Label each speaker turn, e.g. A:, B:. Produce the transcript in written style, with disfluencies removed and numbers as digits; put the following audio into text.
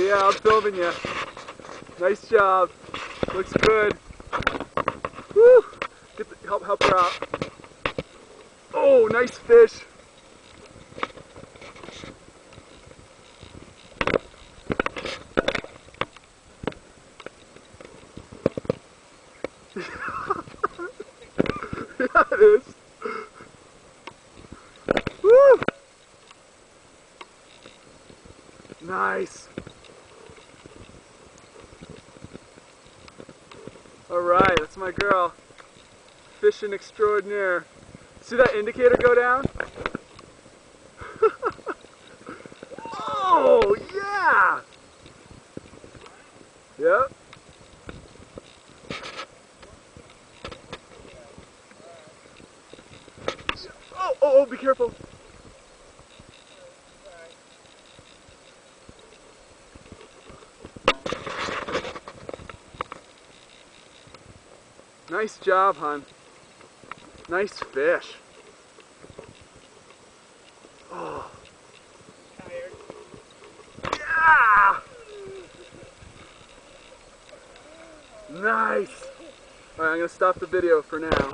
A: yeah, I'm filming you. Nice job. Looks good. Woo! Help her out. Oh, nice fish. Yeah, it is. Woo! Nice. Alright, that's my girl. Fishing extraordinaire. See that indicator go down? Oh, yeah! Yep. Oh, be careful. Nice job, hon. Nice fish. Oh.
B: Tired.
A: Yeah! Nice. Alright, I'm going to stop the video for now.